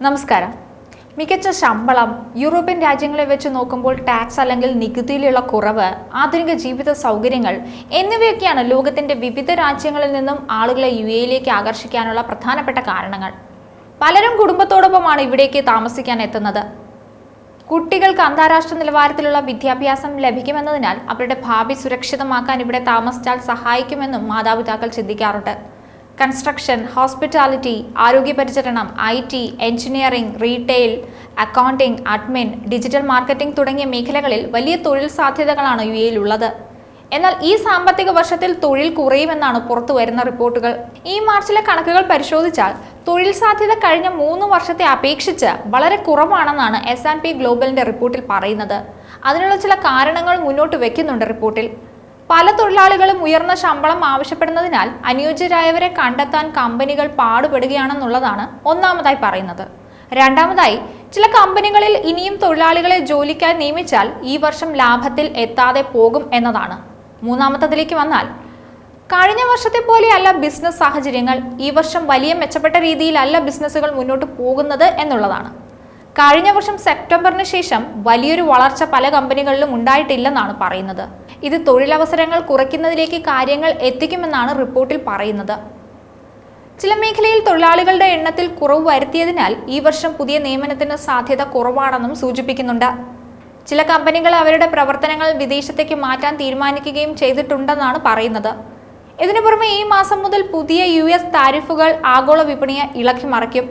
നമസ്കാരം. മികച്ച ശമ്പളം, യൂറോപ്യൻ രാജ്യങ്ങളെ വെച്ച് നോക്കുമ്പോൾ ടാക്സ് അല്ലെങ്കിൽ നികുതിയിലുള്ള കുറവ്, ആധുനിക ജീവിത സൗകര്യങ്ങൾ എന്നിവയൊക്കെയാണ് ലോകത്തിന്റെ വിവിധ രാജ്യങ്ങളിൽ നിന്നും ആളുകളെ യുഎഇയിലേക്ക് ആകർഷിക്കാനുള്ള പ്രധാനപ്പെട്ട കാരണങ്ങൾ. പലരും കുടുംബത്തോടൊപ്പമാണ് ഇവിടേക്ക് താമസിക്കാൻ എത്തുന്നത്. കുട്ടികൾക്ക് അന്താരാഷ്ട്ര നിലവാരത്തിലുള്ള വിദ്യാഭ്യാസം ലഭിക്കുമെന്നതിനാൽ അവരുടെ ഭാവി സുരക്ഷിതമാക്കാൻ ഇവിടെ താമസിച്ചാൽ സഹായിക്കുമെന്നും മാതാപിതാക്കൾ ചിന്തിക്കാറുണ്ട്. കൺസ്ട്രക്ഷൻ, ഹോസ്പിറ്റാലിറ്റി, ആരോഗ്യപരിചരണം, IT, engineering, retail, accounting, admin, digital marketing തുടങ്ങിയ മേഖലകളിൽ വലിയ തൊഴിൽ സാധ്യതകളാണ് യുഎഇയിലുള്ളത്. എന്നാൽ ഈ സാമ്പത്തിക വർഷത്തിൽ തൊഴിൽ കുറയുമെന്നാണ് പുറത്തുവരുന്ന റിപ്പോർട്ടുകൾ. ഈ മാർച്ചിലെ കണക്കുകൾ പരിശോധിച്ചാൽ തൊഴിൽ സാധ്യത കഴിഞ്ഞ 3 വർഷത്തെ അപേക്ഷിച്ച് വളരെ കുറവാണെന്നാണ് S&P ഗ്ലോബലിന്റെ റിപ്പോർട്ടിൽ പറയുന്നത്. അതിനുള്ള ചില കാരണങ്ങൾ മുന്നോട്ട് വെക്കുന്നുണ്ട് റിപ്പോർട്ടിൽ. പല തൊഴിലാളികളും ഉയർന്ന ശമ്പളം ആവശ്യപ്പെടുന്നതിനാൽ അനുയോജ്യരായവരെ കണ്ടെത്താൻ കമ്പനികൾ പാടുപെടുകയാണെന്നുള്ളതാണ് ഒന്നാമതായി പറയുന്നത്. രണ്ടാമതായി, ചില കമ്പനികളിൽ ഇനിയും തൊഴിലാളികളെ ജോലിക്കായി നിയമിച്ചാൽ ഈ വർഷം ലാഭത്തിൽ എത്താതെ പോകും എന്നതാണ്. മൂന്നാമത്തതിലേക്ക് വന്നാൽ, കഴിഞ്ഞ വർഷത്തെ പോലെയല്ല ബിസിനസ് സാഹചര്യങ്ങൾ. ഈ വർഷം വലിയ മെച്ചപ്പെട്ട രീതിയിലല്ല ബിസിനസ്സുകൾ മുന്നോട്ട് പോകുന്നത് എന്നുള്ളതാണ്. കഴിഞ്ഞ വർഷം സെപ്റ്റംബറിന് ശേഷം വലിയൊരു വളർച്ച പല കമ്പനികളിലും ഉണ്ടായിട്ടില്ലെന്നാണ് പറയുന്നത്. ഇത് തൊഴിലവസരങ്ങൾ കുറയ്ക്കുന്നതിലേക്ക് കാര്യങ്ങൾ എത്തിക്കുമെന്നാണ് റിപ്പോർട്ടിൽ പറയുന്നത്. ചില മേഖലയിൽ തൊഴിലാളികളുടെ എണ്ണത്തിൽ കുറവ് വരുത്തിയതിനാൽ ഈ വർഷം പുതിയ നിയമനത്തിന് സാധ്യത കുറവാണെന്നും സൂചിപ്പിക്കുന്നുണ്ട്. ചില കമ്പനികൾ അവരുടെ പ്രവർത്തനങ്ങൾ വിദേശത്തേക്ക് മാറ്റാൻ തീരുമാനിക്കുകയും ചെയ്തിട്ടുണ്ടെന്നാണ് പറയുന്നത്. ഇതിനു പുറമെ ഈ മാസം മുതൽ പുതിയ US താരിഫുകൾ ആഗോള വിപണിയെ ഇളക്കി മറിക്കും.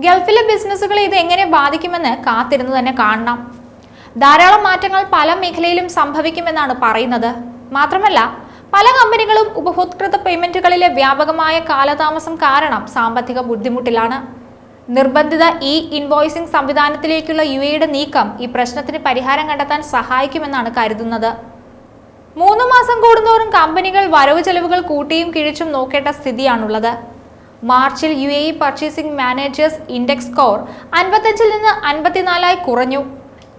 ഗൾഫിലെ ബിസിനസ്സുകളെ ഇത് എങ്ങനെ ബാധിക്കുമെന്ന് കാത്തിരുന്ന് തന്നെ കാണണം. ധാരാളം മാറ്റങ്ങൾ പല മേഖലയിലും സംഭവിക്കുമെന്നാണ് പറയുന്നത്. മാത്രമല്ല, പല കമ്പനികളും ഉപഭോക്തൃ പേയ്മെന്റുകളിലെ വ്യാപകമായ കാലതാമസം കാരണം സാമ്പത്തിക ബുദ്ധിമുട്ടിലാണ്. നിർബന്ധിത ഇൻവോയ്സിംഗ് സംവിധാനത്തിലേക്കുള്ള യുഎഇയുടെ നീക്കം ഈ പ്രശ്നത്തിന് പരിഹാരം കണ്ടെത്താൻ സഹായിക്കുമെന്നാണ് കരുതുന്നത്. 3 മാസം കൂടുന്തോറും കമ്പനികൾ വരവ് ചെലവുകൾ കൂട്ടിയും കിഴിച്ചും നോക്കേണ്ട സ്ഥിതിയാണുള്ളത്. മാർച്ചിൽ UAE purchasing managers index score 55-ൽ നിന്ന് 54-ആയി കുറഞ്ഞു.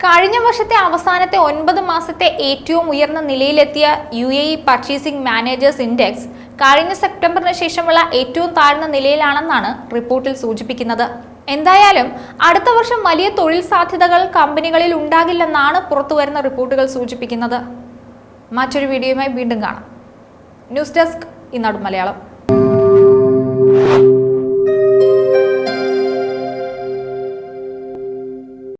കഴിഞ്ഞ വർഷത്തെ അവസാനത്തെ 9 മാസത്തെ ഏറ്റവും ഉയർന്ന നിലയിലെത്തിയ UAE പർച്ചേസിംഗ് മാനേജേഴ്സ് ഇൻഡെക്സ് കഴിഞ്ഞ സെപ്റ്റംബറിന് ശേഷമുള്ള ഏറ്റവും താഴ്ന്ന നിലയിലാണെന്നാണ് റിപ്പോർട്ടിൽ സൂചിപ്പിക്കുന്നത്. എന്തായാലും അടുത്ത വർഷം വലിയ തൊഴിൽ സാധ്യതകൾ കമ്പനികളിൽ ഉണ്ടാകില്ലെന്നാണ് പുറത്തുവരുന്ന റിപ്പോർട്ടുകൾ സൂചിപ്പിക്കുന്നത്. മറ്റൊരു വീഡിയോയുമായി വീണ്ടും കാണാം. ന്യൂസ് ഡെസ്ക്, ഈനാട് മലയാളം.